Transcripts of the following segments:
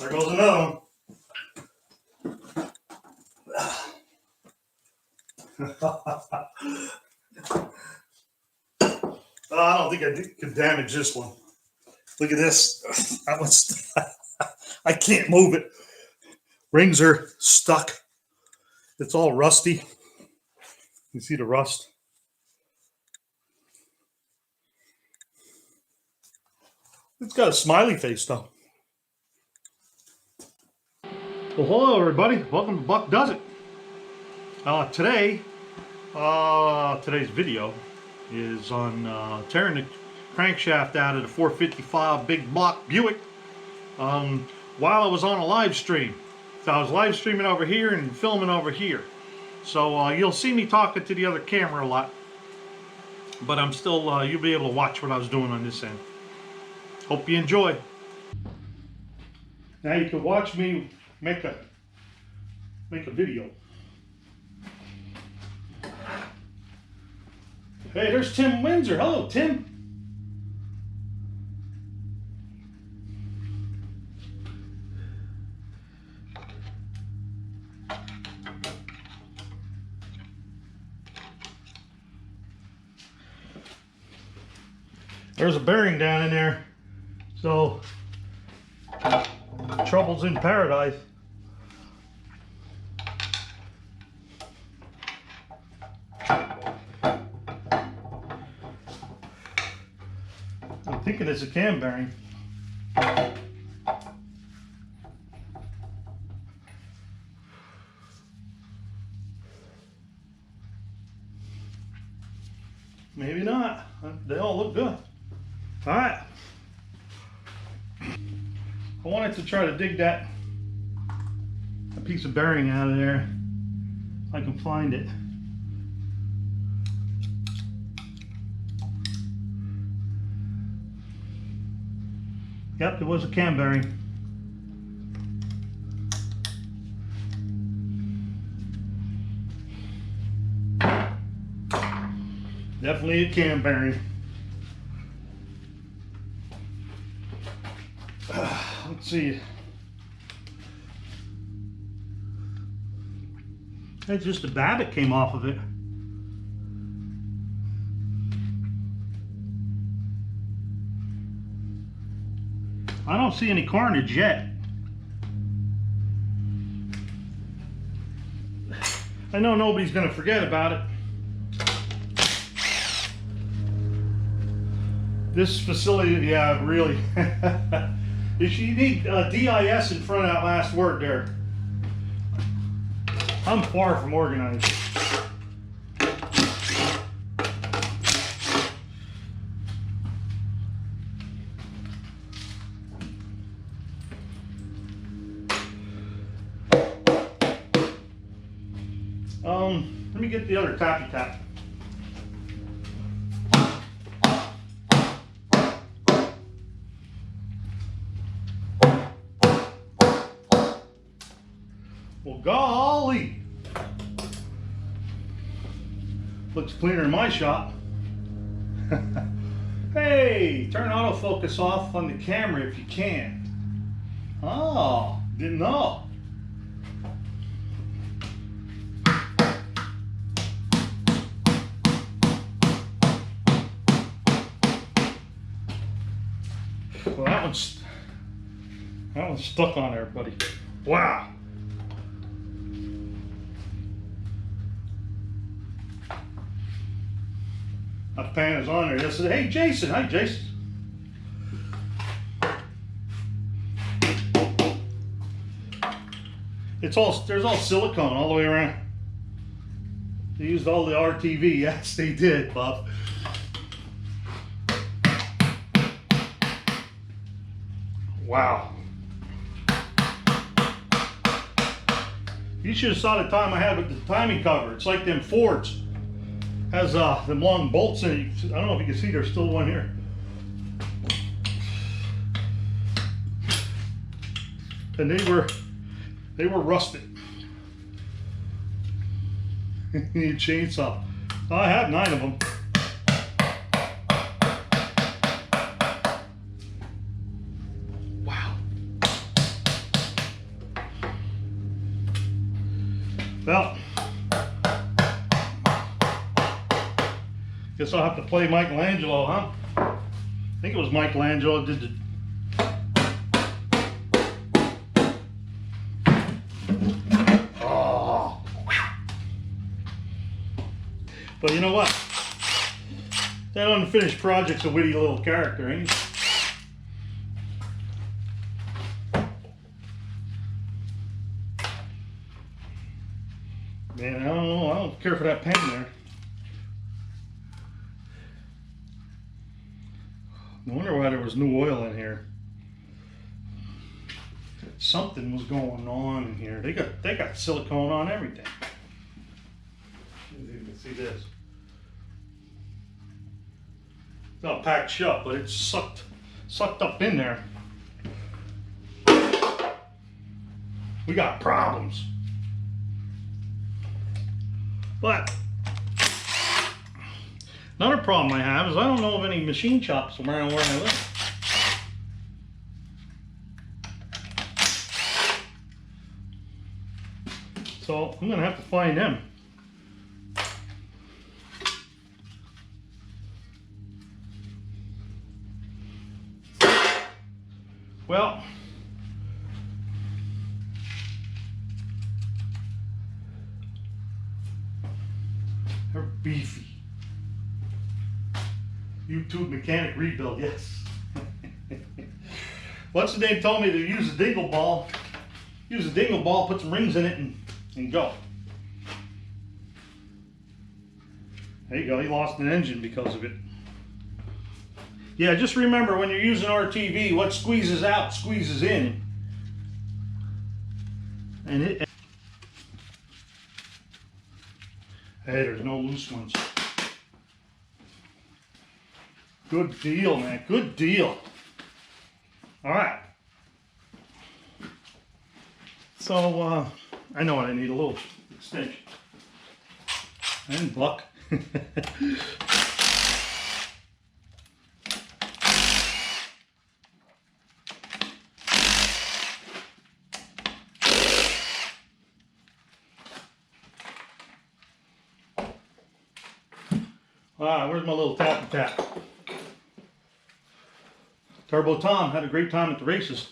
There goes another one. I don't think I could damage this one. Look at this. I can't move it. Rings are stuck. It's all rusty. You see the rust? It's got a smiley face though. Well, hello everybody. Welcome to Buck Does It. Today's video is on tearing the crankshaft out of the 455 Big Block Buick while I was on a live stream. So I was live streaming over here and filming over here. So you'll see me talking to the other camera a lot, but I'm still, you'll be able to watch what I was doing on this end. Hope you enjoy. Now you can watch me make a video. Hey, there's Tim Windsor. Hello, Tim. There's a bearing down in there, so trouble's in paradise. I'm thinking it's a cam bearing. Maybe not. They all look good. All right. I wanted to try to dig a piece of bearing out of there if I can find it. Yep, there was a cam bearing. Definitely a cam bearing. Let's see. It's just a babbitt came off of it. I don't see any carnage yet. I know nobody's going to forget about it. This facility, yeah, really. You need DIS in front of that last word there. I'm far from organized. Let me get the other tappy tap. Well, golly, looks cleaner in my shop. Hey, turn autofocus off on the camera if you can. Oh, didn't know. Well, that one's stuck on there, buddy. Wow. My pan is on there. I said, hey, Jason. Hi, Jason. There's all silicone all the way around. They used all the RTV. Yes, they did, Bob. Wow. You should have saw the time I had with the timing cover. It's like them Fords. Has them long bolts in it. I don't know if you can see, there's still one here. And they were rusted. You need a chainsaw. I have 9 of them. Wow. Well, guess I'll have to play Michelangelo, huh? I think it was Michelangelo did the... Oh. But you know what? That unfinished project's a witty little character, ain't it? Man, I don't know. I don't care for that pen there. No wonder why there was new oil in here. Something was going on in here. They got silicone on everything. You can see this. It's not packed shut, but it's sucked up in there. We got problems. But another problem I have is I don't know of any machine shops around where I live. So I'm gonna have to find them. Well, they're beefy. YouTube mechanic rebuild, yes. What's the name told me to use a dingle ball. Use a dingle ball, put some rings in it, and go. There you go, he lost an engine because of it. Yeah, just remember when you're using RTV, what squeezes out squeezes in. And hey, there's no loose ones. Good deal, man, good deal. All right. So, I know what I need, a little extension. And Buck. Where's my little tappy tap? Turbo Tom had a great time at the races.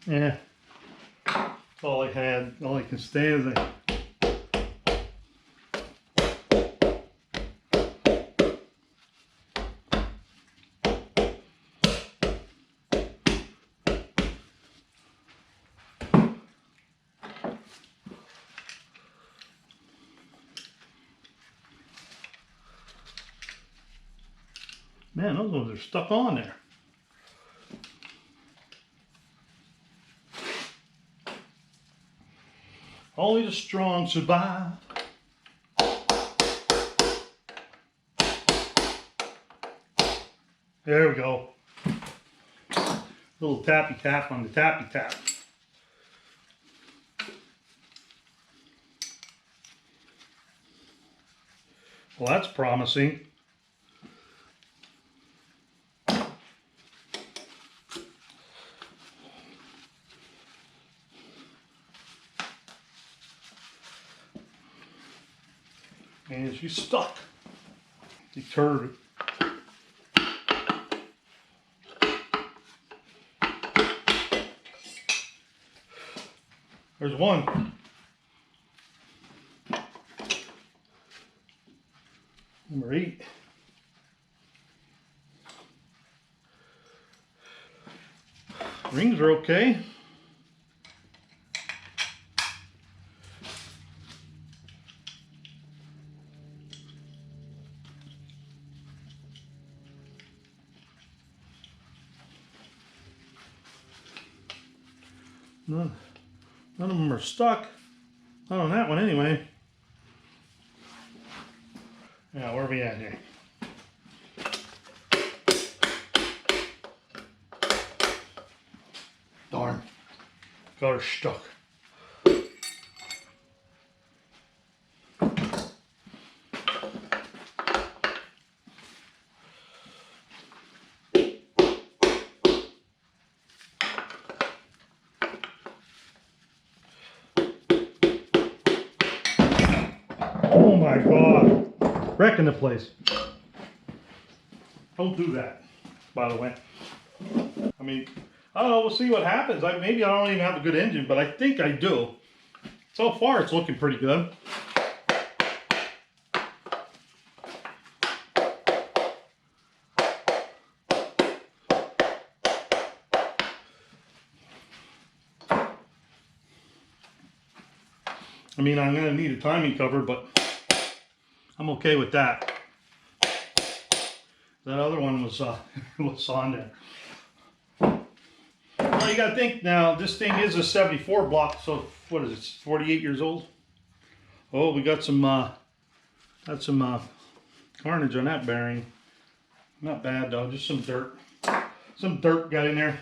Yeah, that's all I had. All I can stand is that. Man, those ones are stuck on there. Only the strong survive. There we go. Little tappy tap on the tappy tap. Well, that's promising. And she's stuck. Deterred. There's one. Number 8. Rings are okay. None of them are stuck. Not on that one anyway. Now, where are we at here? Darn. Got her stuck. Oh my God. Wrecking the place. Don't do that, by the way. I mean, I don't know, we'll see what happens. Maybe I don't even have a good engine, but I think I do. So far, it's looking pretty good. I mean, I'm gonna need a timing cover, but I'm okay with that. That other one was was on there. Well, you gotta think now, this thing is a 74 block, so what is it, 48 years old? Oh, we got some carnage on that bearing. Not bad though, just some dirt. Some dirt got in there.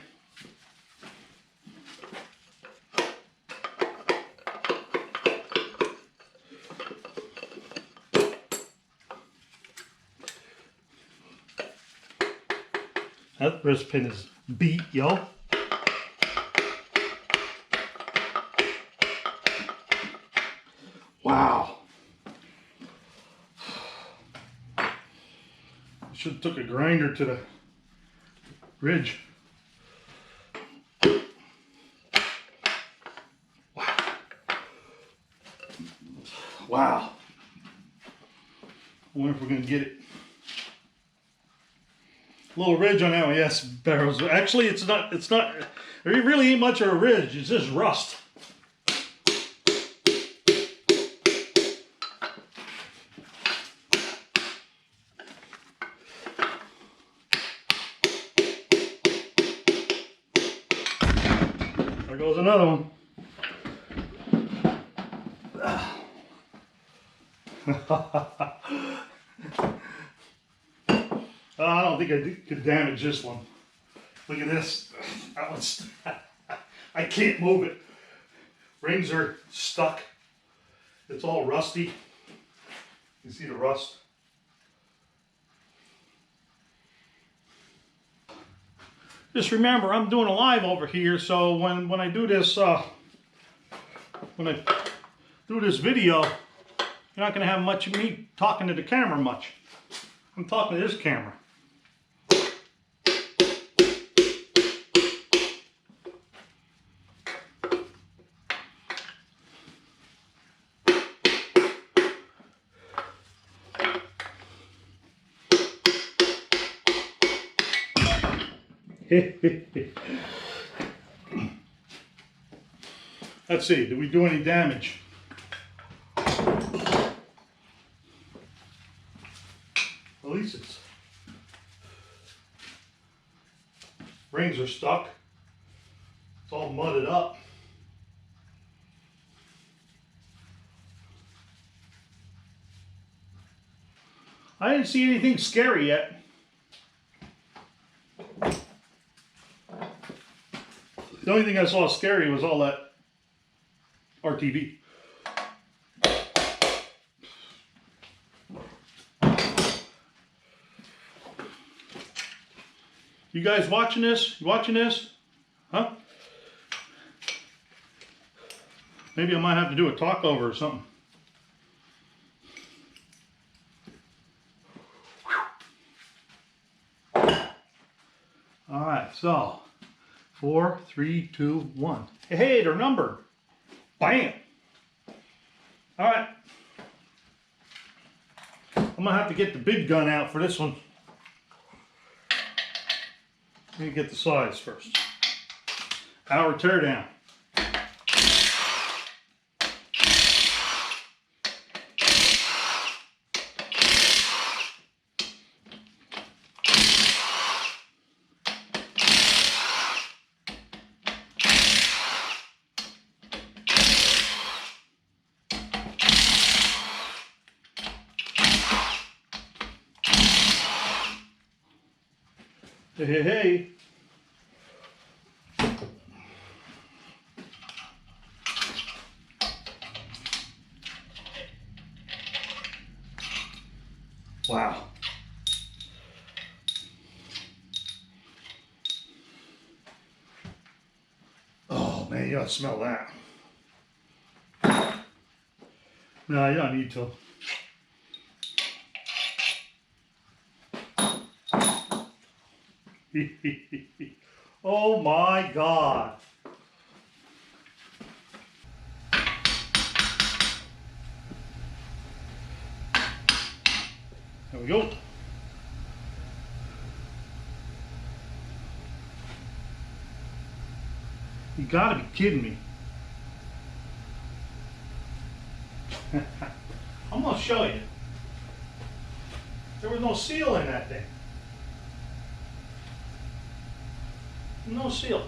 That wrist pin is beat, yo. Wow. Should have took a grinder to the ridge. Wow. Wow. I wonder if we're gonna get it. Little ridge on that one, yes, barrels. Actually, it's not, there really ain't much of a ridge, it's just rust. There goes another one. I don't think I could damage this one. Look at this. That one's, I can't move it. Rings are stuck. It's all rusty. You see the rust? Just remember, I'm doing a live over here, so when I do this, video, you're not going to have much of me talking to the camera much. I'm talking to this camera. Let's see, did we do any damage? At least it's, rings are stuck. It's all mudded up. I didn't see anything scary yet. The only thing I saw scary was all that RTV. You guys watching this? You watching this? Huh? Maybe I might have to do a talk over or something. All right, so 4, 3, 2, 1. Hey, they're numbered. Bam. All right. I'm gonna have to get the big gun out for this one. Let me get the size first. Power teardown. Hey, hey, hey. Wow. Oh man, you gotta smell that. No, you don't need to. Oh my God. There we go. You gotta be kidding me. I'm gonna show you. There was no seal in that thing. No seal.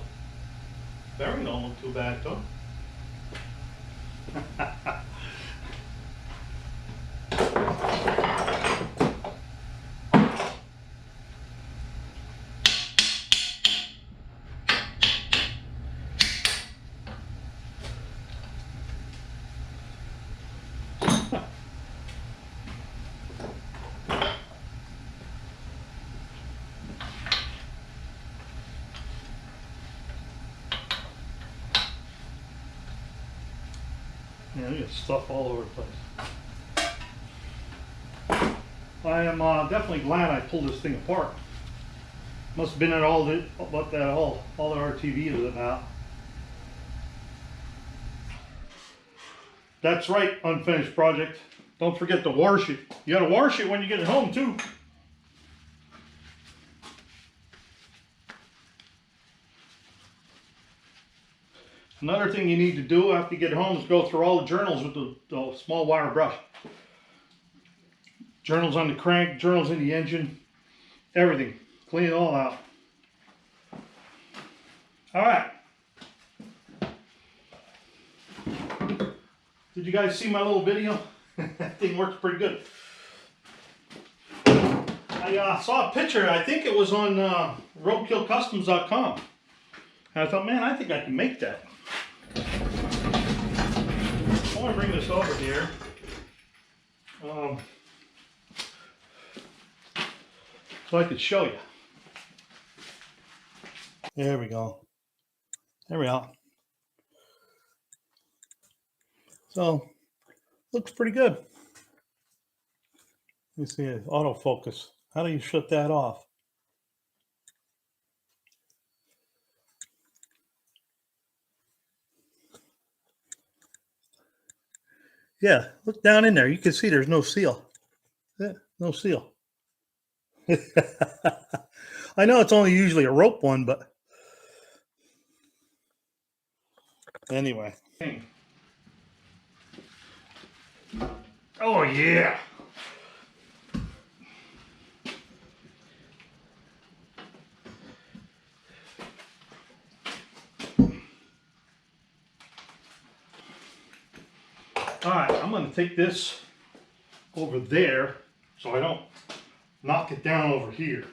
Bearing don't look too bad though. Yeah, there's stuff all over the place. I am definitely glad I pulled this thing apart. Must have been at all that RTV is about. That's right, unfinished project. Don't forget to wash it. You gotta wash it when you get it home too. Another thing you need to do after you get home is go through all the journals with the small wire brush. Journals on the crank, journals in the engine, everything. Clean it all out. All right. Did you guys see my little video? That thing works pretty good. I saw a picture, I think it was on roadkillcustoms.com. And I thought, man, I think I can make that. I want to bring this over here. So I could show you. There we go. There we are. So, looks pretty good. Let me see it. Autofocus. How do you shut that off? Yeah, look down in there. You can see there's no seal. Yeah, no seal. I know it's only usually a rope one, but anyway. Oh yeah. All right, I'm going to take this over there so I don't knock it down over here.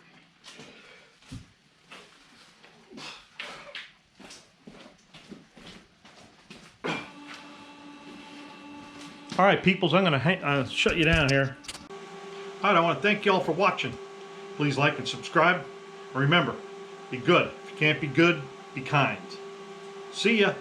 All right, peoples, I'm going to shut you down here. All right, I want to thank you all for watching. Please like and subscribe. Remember, be good. If you can't be good, be kind. See ya.